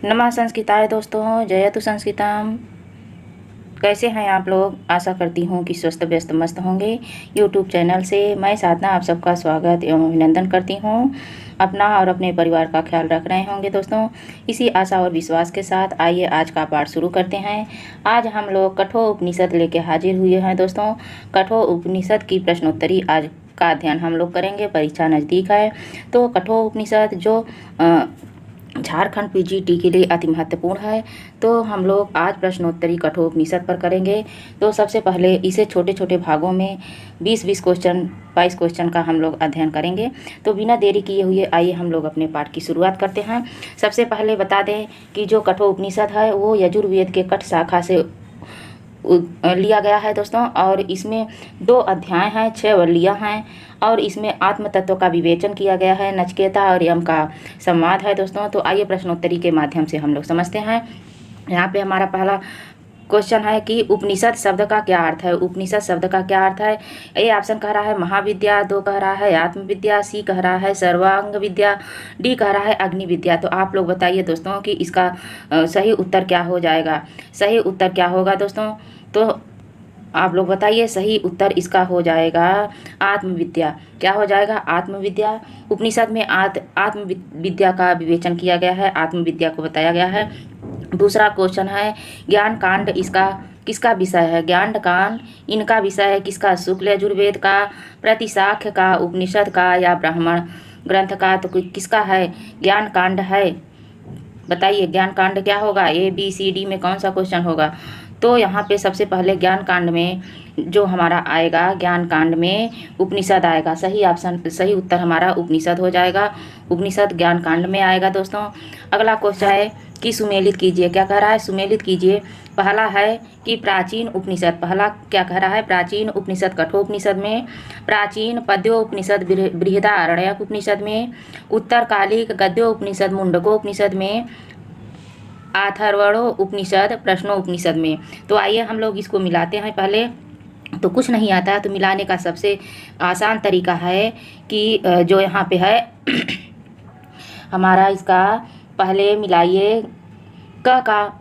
नमः संस्कृताय दोस्तों, जयतु संस्कृतम। कैसे हैं आप लोग? आशा करती हूँ कि स्वस्थ व्यस्त मस्त होंगे। यूट्यूब चैनल से मैं साधना आप सबका स्वागत एवं अभिनंदन करती हूँ। अपना और अपने परिवार का ख्याल रख रहे होंगे दोस्तों। इसी आशा और विश्वास के साथ आइए आज का पाठ शुरू करते हैं। आज हम लोग कठोर उपनिषद लेके हाजिर हुए हैं दोस्तों। कठोर उपनिषद की प्रश्नोत्तरी आज का अध्ययन हम लोग करेंगे। परीक्षा नज़दीक है तो कठोर उपनिषद जो झारखंड पीजीटी के लिए अति महत्वपूर्ण है, तो हम लोग आज प्रश्नोत्तरी कठोर उपनिषद पर करेंगे। तो सबसे पहले इसे छोटे छोटे भागों में 20-20 क्वेश्चन 22 क्वेश्चन का हम लोग अध्ययन करेंगे। तो बिना देरी किए हुए आइए हम लोग अपने पाठ की शुरुआत करते हैं। सबसे पहले बता दें कि जो कठोर उपनिषद है वो यजुर्वेद के कठ शाखा से लिया गया है दोस्तों। और इसमें 2 अध्याय हैं, 6 वल्लियाँ हैं और इसमें आत्म तत्व का विवेचन किया गया है। नचिकेता और यम का संवाद है दोस्तों। तो आइए प्रश्नोत्तरी के माध्यम से हम लोग समझते हैं। यहाँ पे हमारा पहला क्वेश्चन है कि उपनिषद शब्द का क्या अर्थ है। उपनिषद शब्द का क्या अर्थ है? ए ऑप्शन कह रहा है महाविद्या, 2 कह रहा है आत्मविद्या, सी कह रहा है सर्वांग विद्या, डी कह रहा है अग्नि विद्या। तो आप लोग बताइए दोस्तों कि इसका सही उत्तर क्या हो जाएगा। सही उत्तर क्या होगा दोस्तों? तो आप लोग बताइए, सही उत्तर इसका हो जाएगा आत्मविद्या। क्या हो जाएगा? आत्मविद्या। उपनिषद में आत्मविद्या का विवेचन किया गया है, आत्मविद्या को बताया गया है। दूसरा क्वेश्चन है ज्ञान कांड इसका किसका विषय है। ज्ञान कांड इनका विषय है किसका? शुक्ल यजुर्वेद का, प्रतिशाख्य का, उपनिषद का या ब्राह्मण ग्रंथ का। तो किसका है? ज्ञान कांड है। बताइए ज्ञान कांड क्या होगा? ABCD में कौन सा क्वेश्चन होगा? तो यहाँ पे सबसे पहले ज्ञान कांड में जो हमारा आएगा, ज्ञान कांड में उपनिषद आएगा। सही उत्तर हमारा उपनिषद हो जाएगा। उपनिषद ज्ञान कांड में आएगा दोस्तों। अगला क्वेश्चन है कि सुमेलित कीजिए। क्या कह रहा है? सुमेलित कीजिए। पहला है कि प्राचीन उपनिषद, पहला क्या कह रहा है? प्राचीन उपनिषद कठोर उपनिषद में, प्राचीन पद्यो उपनिषद बृहदारण्यक उपनिषद में, उत्तरकालिक गद्यो उपनिषद मुंडको उपनिषद में, अथर्वणो उपनिषद प्रश्नो उपनिषद में। तो आइए हम लोग इसको मिलाते हैं। पहले तो कुछ नहीं आता है तो मिलाने का सबसे आसान तरीका है कि जो यहाँ पे है हमारा इसका पहले मिलाइए। क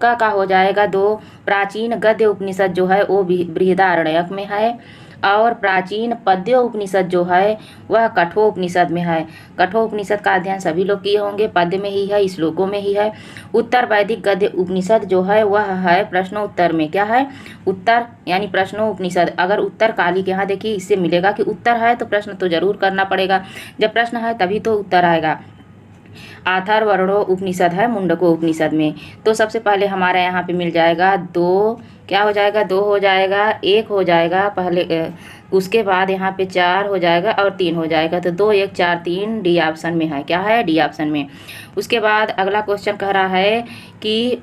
का हो जाएगा 2। प्राचीन गद्य उपनिषद जो है वो बृहदारण्यक में है और प्राचीन पद्य उपनिषद जो है वह कठोर उपनिषद में है। कठोर उपनिषद का अध्ययन सभी लोग किए होंगे, पद्य में ही है, श्लोकों में ही है। उत्तर वैदिक गद्य उपनिषद जो है वह है प्रश्नोत्तर में। क्या है? उत्तर यानी प्रश्नो उपनिषद। अगर उत्तर कालिक यहाँ देखिए इससे मिलेगा कि उत्तर है तो प्रश्न तो जरूर करना पड़ेगा। जब प्रश्न है तभी तो उत्तर आएगा। अथर्वणो उपनिषद है मुंडको उपनिषद में। तो सबसे पहले हमारा यहाँ पे मिल जाएगा 2। क्या हो जाएगा? 2 हो जाएगा, 1 हो जाएगा पहले, उसके बाद यहाँ पे 4 हो जाएगा और 3 हो जाएगा। तो 2 1 4 3 डी ऑप्शन में है। क्या है? डी ऑप्शन में। उसके बाद अगला क्वेश्चन कह रहा है कि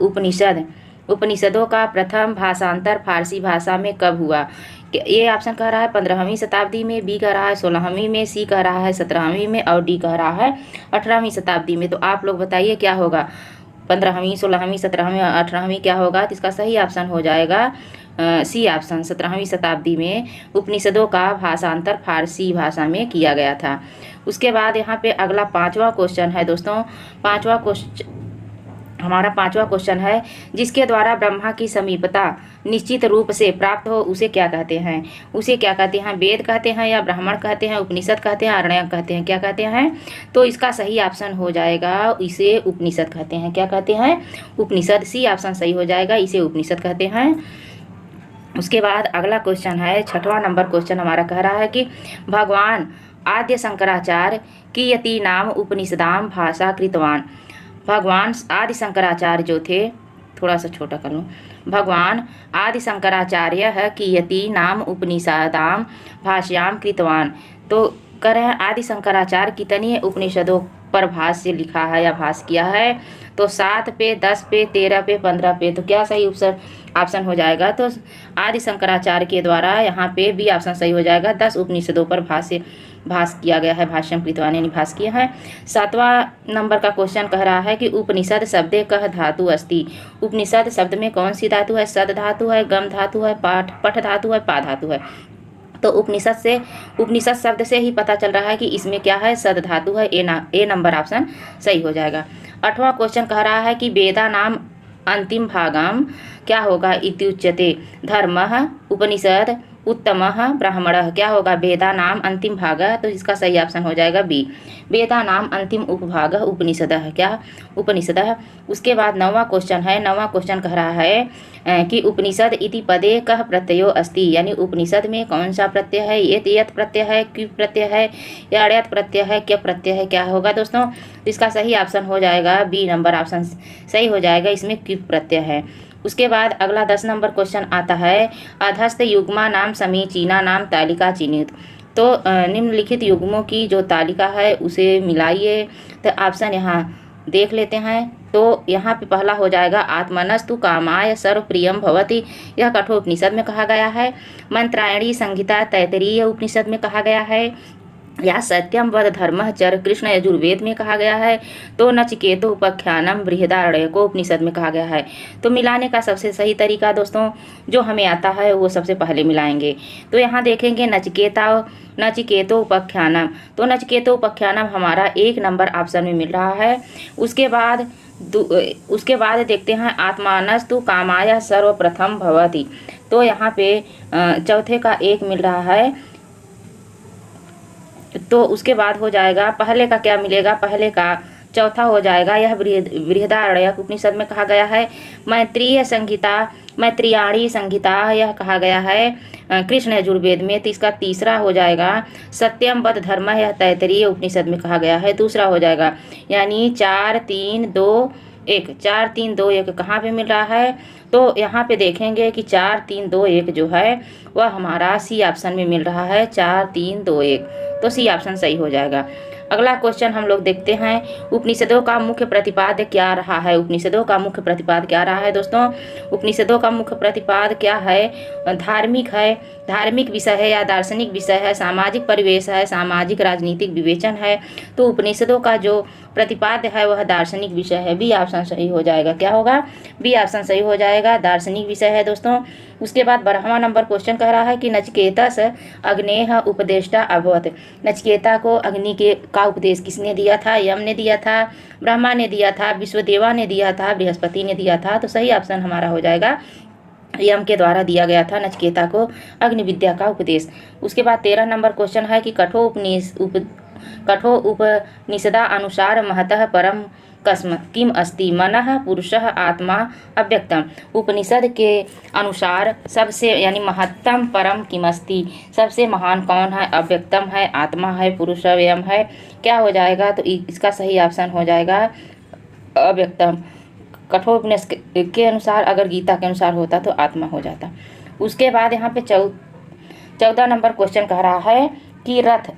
उपनिषदों का प्रथम भाषांतर फारसी भाषा में कब हुआ। ये ऑप्शन कह रहा है 15वीं शताब्दी में, बी कह रहा है 16वीं में, सी कह रहा है 17वीं में और डी कह रहा है 18वीं शताब्दी में। तो आप लोग बताइए क्या होगा? 15वीं, 16वीं, 17वीं और 18वीं क्या होगा? तो इसका सही ऑप्शन हो जाएगा सी ऑप्शन। 17वीं शताब्दी में उपनिषदों का भाषांतर फारसी भाषा में किया गया था। उसके बाद यहाँ पे अगला 5वां क्वेश्चन है दोस्तों। हमारा 5वां क्वेश्चन है जिसके द्वारा ब्रह्मा की समीपता निश्चित रूप से प्राप्त हो उसे क्या कहते हैं। उसे क्या कहते हैं? वेद कहते हैं या ब्राह्मण कहते हैं, उपनिषद कहते हैं, आरण्यक कहते हैं, क्या कहते हैं? तो इसका सही ऑप्शन हो जाएगा, इसे उपनिषद कहते हैं। क्या कहते हैं? उपनिषद। सी ऑप्शन सही हो जाएगा, इसे उपनिषद कहते हैं। उसके बाद अगला क्वेश्चन है 6वां नंबर क्वेश्चन हमारा कह रहा है कि भगवान आद्य शंकराचार्य कियती नाम उपनिषदाम भाषा कृतवान। भगवान आदि शंकराचार्य जो थे, थोड़ा सा छोटा कर लूँ, भगवान आदि शंकराचार्य है कियती नाम उपनिषदाम भाष्याम कृतवान। तो कह रहे हैं आदि शंकराचार्य कितनी उपनिषदों पर भाष्य लिखा है या भाष्य किया है। तो 7 पे, 10 पे, 13 पे, 15 पे। तो क्या सही ऑप्शन हो जाएगा? तो आदि शंकराचार्य के द्वारा यहाँ पे बी ऑप्शन सही हो जाएगा। 10 उपनिषदों पर भाष्य किया गया है, भाष्यम कृतवान यानी भाष्य किया है। 7वां नंबर का क्वेश्चन कह रहा है कि उपनिषद शब्दे कह धातु अस्ति। उपनिषद शब्द में कौन सी धातु है? सद धातु है, गम धातु है, पठ धातु है, पा धातु है। तो उपनिषद शब्द से ही पता चल रहा है कि इसमें क्या है, सद धातु है। ए नंबर ऑप्शन सही हो जाएगा। 8वां क्वेश्चन कह रहा है कि वेदा नाम अंतिम भागम क्या होगा, इत्युच्यते धर्मः उपनिषद उत्तमः ब्राह्मणः। क्या होगा, वेदा नाम अंतिम भाग, तो इसका सही ऑप्शन हो जाएगा बी, वेदा नाम अंतिम उपभाग उपनिषदः, क्या उपनिषदः। उसके बाद 9वां क्वेश्चन है। 9वां क्वेश्चन कह रहा है कि उपनिषद इति पदे कः प्रत्ययो अस्ति, यानी उपनिषद में कौन सा प्रत्यय है, यत प्रत्यय है, क्यू प्रत्यय है या अड़यत प्रत्यय है, क्या प्रत्यय है, क्या होगा दोस्तों। इसका सही ऑप्शन हो जाएगा बी नंबर ऑप्शन सही हो जाएगा, इसमें क्यू प्रत्यय है। उसके बाद अगला 10 नंबर क्वेश्चन आता है, अधस्थ युग्मा नाम समीचीना नाम तालिका चिन्हित। तो निम्नलिखित युग्मों की जो तालिका है उसे मिलाइए। तो ऑप्शन यहाँ देख लेते हैं। तो यहाँ पे पहला हो जाएगा आत्मनस्तु कामाय सर्वप्रियम भवति, यह कठोपनिषद में कहा गया है। मंत्रायणी संहिता तैतरीय उपनिषद में कहा गया है। या सत्यम वद धर्मः चर कृष्ण यजुर्वेद में कहा गया है। तो नचिकेतो उपाख्यानम बृहदारण्यको उपनिषद में कहा गया है। तो मिलाने का सबसे सही तरीका दोस्तों जो हमें आता है वो सबसे पहले मिलाएंगे। तो यहाँ देखेंगे नचिकेतो उपाख्यानम, तो नचिकेतो उपाख्यानम हमारा 1 नंबर ऑप्शन में मिल रहा है। उसके बाद देखते हैं आत्मानस्तु कामाय सर्वप्रथम भवति, तो यहाँ पे चौथे का 1 मिल रहा है। तो उसके बाद हो जाएगा पहले का क्या मिलेगा, पहले का चौथा हो जाएगा, यह बृहदारण्यक उपनिषद में कहा गया है। मैत्रियाणी संहिता यह कहा गया है कृष्ण यजुर्वेद में। तो इसका तीसरा हो जाएगा सत्यम वद धर्म, यह तैतरीय उपनिषद में कहा गया है, दूसरा हो जाएगा। यानी 4 3 2 1 4 3 2 1 कहाँ पे मिल रहा है। तो यहाँ पे देखेंगे कि 4 3 2 1 जो है वह हमारा सी ऑप्शन में मिल रहा है, 4 3 2 1, तो सी ऑप्शन सही हो जाएगा। अगला क्वेश्चन हम लोग देखते हैं, उपनिषदों का मुख्य प्रतिपाद्य क्या रहा है। उपनिषदों का मुख्य प्रतिपाद्य क्या रहा है दोस्तों, उपनिषदों का मुख्य प्रतिपाद्य क्या है, धार्मिक विषय है या दार्शनिक विषय है, सामाजिक परिवेश है, सामाजिक राजनीतिक विवेचन है। तो उपनिषदों का जो प्रतिपाद्य है वह दार्शनिक विषय है, बी ऑप्शन सही हो जाएगा। क्या होगा, बी ऑप्शन सही हो जाएगा, दार्शनिक विषय है दोस्तों। उसके बाद 12वां नंबर क्वेश्चन कह रहा है कि नचिकेतस अग्नेह उपदेष्टा अभवत। नचिकेता को अग्नि का उपदेश किसने दिया था, यम ने दिया था, ब्रह्मा ने दिया था, विश्वदेवा ने दिया था, बृहस्पति ने दिया था। तो सही ऑप्शन हमारा हो जाएगा, यम के द्वारा दिया गया था नचिकेता को अग्नि विद्या का उपदेश। उसके बाद 13 नंबर क्वेश्चन है कि कठो उपनिषदा अनुसार महतः परम किम अस्ति, मनः पुरुषः आत्मा अव्यक्तम। उपनिषद के अनुसार सबसे यानी महत्तम परम किम अस्ति, सबसे महान कौन है, अव्यक्तम है, आत्मा है, पुरुष व्यम है, क्या हो जाएगा। तो इसका सही ऑप्शन हो जाएगा अव्यक्तम। कठोपनिषद के अनुसार अगर गीता के अनुसार होता तो आत्मा हो जाता। उसके बाद यहाँ पे 14 नंबर क्वेश्चन कह रहा है कि रथ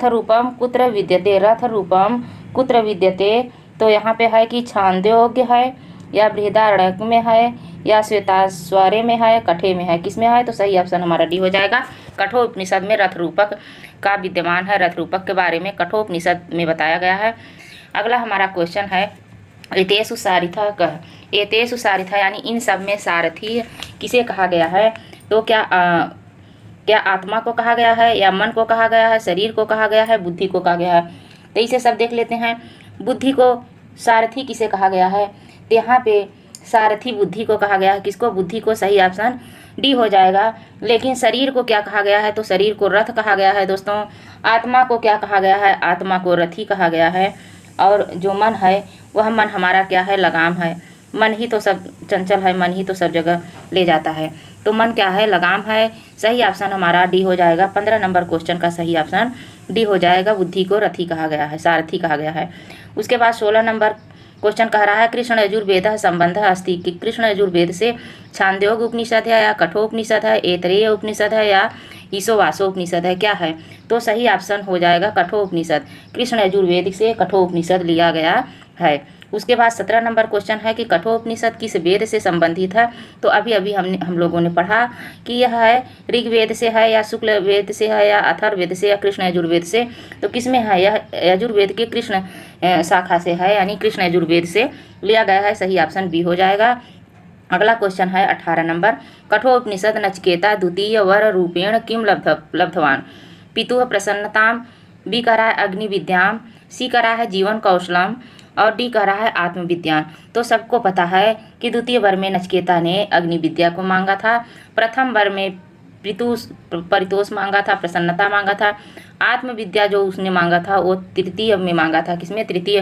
रूपम कुत्र विद्यते, रथ रूपम कुत्र विद्यते। तो यहाँ पे है कि छांदोग्य है या बृहदारण्यक में है या श्वेताश्वरे में है, कठे में है, किस में है। तो सही ऑप्शन हमारा डी हो जाएगा। कठोपनिषद में रथ रूपक का विद्यमान है, रथ रूपक के बारे में कठोपनिषद में बताया गया है। अगला हमारा क्वेश्चन है एतेषु सारथिः कः, एतेषु सारथिः यानी इन सब में सारथी किसे कहा गया है। तो क्या आत्मा को कहा गया है या मन को कहा गया है, शरीर को कहा गया है, बुद्धि को कहा गया है। तो इसे सब देख लेते हैं। बुद्धि को सारथी किसे कहा गया है, तो यहाँ पे सारथी बुद्धि को कहा गया है, किसको, बुद्धि को, सही ऑप्शन डी हो जाएगा। लेकिन शरीर को क्या कहा गया है, तो शरीर को रथ कहा गया है दोस्तों। आत्मा को क्या कहा गया है, आत्मा को रथी कहा गया है। और जो मन है वह मन हमारा क्या है, लगाम है। मन ही तो सब चंचल है, मन ही तो सब जगह ले जाता है। तो मन क्या है, लगाम है। सही ऑप्शन हमारा डी हो जाएगा। 15 नंबर क्वेश्चन का सही ऑप्शन डी हो जाएगा। बुद्धि को रथी कहा गया है, सारथी कहा गया है। उसके बाद 16 नंबर क्वेश्चन कह रहा है कृष्ण यजुर्वेद संबंध अस्ति, कि कृष्ण यजुर्वेद से छांदोग्य उपनिषद है या कठोपनिषद है, ऐतरेय उपनिषद है या ईशोवासो उपनिषद है, क्या है। तो सही ऑप्शन हो जाएगा कठोपनिषद। कृष्ण यजुर्वेद से कठोपनिषद लिया गया है। उसके बाद 17 नंबर क्वेश्चन है कि कठोपनिषद किस वेद से संबंधित है। तो अभी हम लोगों ने पढ़ा कि यह है ऋग्वेद से है या शुक्ल वेद से है या अथर्ववेद से या कृष्ण यजुर्वेद से। तो किस में है, यह यजुर्वेद के कृष्ण शाखा से है, यानी कृष्ण यजुर्वेद से लिया गया है। सही ऑप्शन बी हो जाएगा। अगला क्वेश्चन है 18 नंबर। कठोपनिषद नचिकेता द्वितीय वर रूपेण किम लब्धवान। पितुः प्रसन्नताम, बी कह रहा है अग्नि विद्याम, सी कह रहा है जीवन कौशलम और डी कह रहा है आत्मविज्ञान। तो सबको पता है कि द्वितीय वर में नचिकेता ने अग्नि विद्या को मांगा था, प्रथम वर में परितोष मांगा था, प्रसन्नता मांगा था, आत्मविद्या जो उसने मांगा था वो तृतीय में मांगा था, किसमें, तृतीय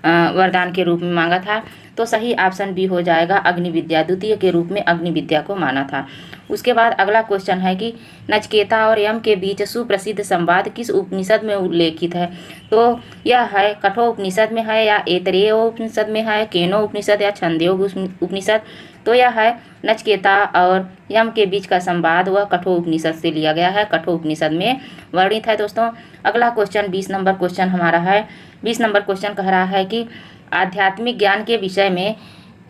वरदान के रूप में मांगा था। तो सही ऑप्शन बी हो जाएगा, अग्नि विद्या, द्वितीय के रूप में अग्नि विद्या को माना था। उसके बाद अगला क्वेश्चन है कि नचिकेता और यम के बीच सुप्रसिद्ध संवाद किस उपनिषद में उल्लेखित है। तो यह है कठोपनिषद में है या ऐतरेय उपनिषद में है, केनो उपनिषद या छंदयोग उपनिषद। तो यह है नचिकेता और यम के बीच का संवाद वह कठोपनिषद से लिया गया है, कठोपनिषद में वर्णित है दोस्तों। अगला क्वेश्चन 20 नंबर क्वेश्चन हमारा है। 20 नंबर क्वेश्चन कह रहा है कि आध्यात्मिक ज्ञान के विषय में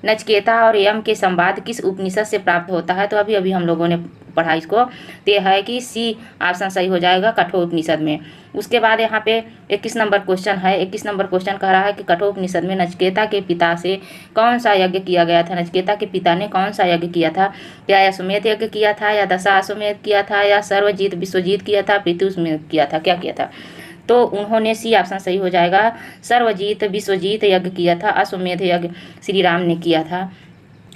नचिकेता और यम के संवाद किस उपनिषद से प्राप्त होता है। तो अभी हम लोगों ने पढ़ा इसको, तो यह है कि सी ऑप्शन सही हो जाएगा, कठोपनिषद में। उसके बाद यहाँ पे 21 नंबर क्वेश्चन है। 21 नंबर क्वेश्चन कह रहा है कि कठोपनिषद में नचिकेता के पिता से कौन सा यज्ञ किया गया था। नचिकेता के पिता ने कौन सा यज्ञ किया था। क्या अश्वमेध यज्ञ किया था, या दशाश्वमेध किया था, या सर्वजीत विश्वजीत किया था, पितृमेध किया था, क्या किया था। तो उन्होंने सी ऑप्शन सही हो जाएगा, सर्वजीत विश्वजीत यज्ञ किया था, अश्वमेध यज्ञ श्री राम ने किया था।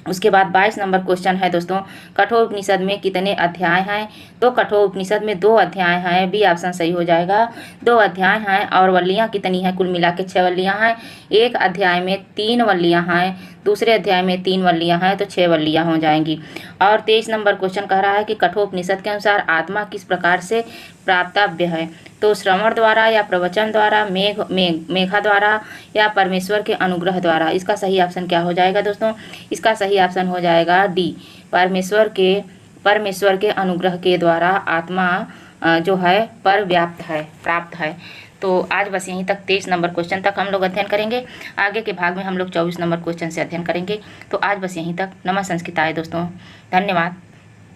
उसके बाद 22 नंबर क्वेश्चन है दोस्तों, कठोपनिषद में कितने अध्याय हैं। तो कठोपनिषद में 2 अध्याय हैं, बी ऑप्शन सही हो जाएगा, 2 अध्याय हैं। और वल्लियाँ कितनी हैं, कुल मिला के 6 वल्लियाँ हैं। एक अध्याय में 3 वल्लियाँ हैं, दूसरे अध्याय में 3 वल्लियाँ हैं, तो 6 वल्लियाँ हो जाएंगी। और 23 नंबर क्वेश्चन कह रहा है कि कठोपनिषद के अनुसार आत्मा किस प्रकार से प्राप्तव्य है। तो श्रवण द्वारा या प्रवचन द्वारा, मेघा द्वारा या परमेश्वर के अनुग्रह द्वारा। इसका सही ऑप्शन क्या हो जाएगा दोस्तों, इसका सही ऑप्शन हो जाएगा डी, परमेश्वर के अनुग्रह के द्वारा आत्मा जो है पर व्याप्त है, प्राप्त है। तो आज बस यहीं तक 23 नंबर क्वेश्चन तक हम लोग अध्ययन करेंगे। आगे के भाग में हम लोग 24 नंबर क्वेश्चन से अध्ययन करेंगे। तो आज बस यहीं तक। नमः संस्कृताय दोस्तों, धन्यवाद।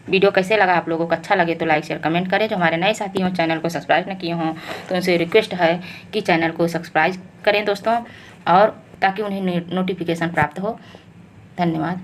वीडियो कैसे लगा, आप लोगों को अच्छा लगे तो लाइक शेयर कमेंट करें। जो हमारे नए साथी हों, चैनल को सब्सक्राइब न किए हों, तो उनसे रिक्वेस्ट है कि चैनल को सब्सक्राइब करें दोस्तों, और ताकि उन्हें नोटिफिकेशन प्राप्त हो। धन्यवाद।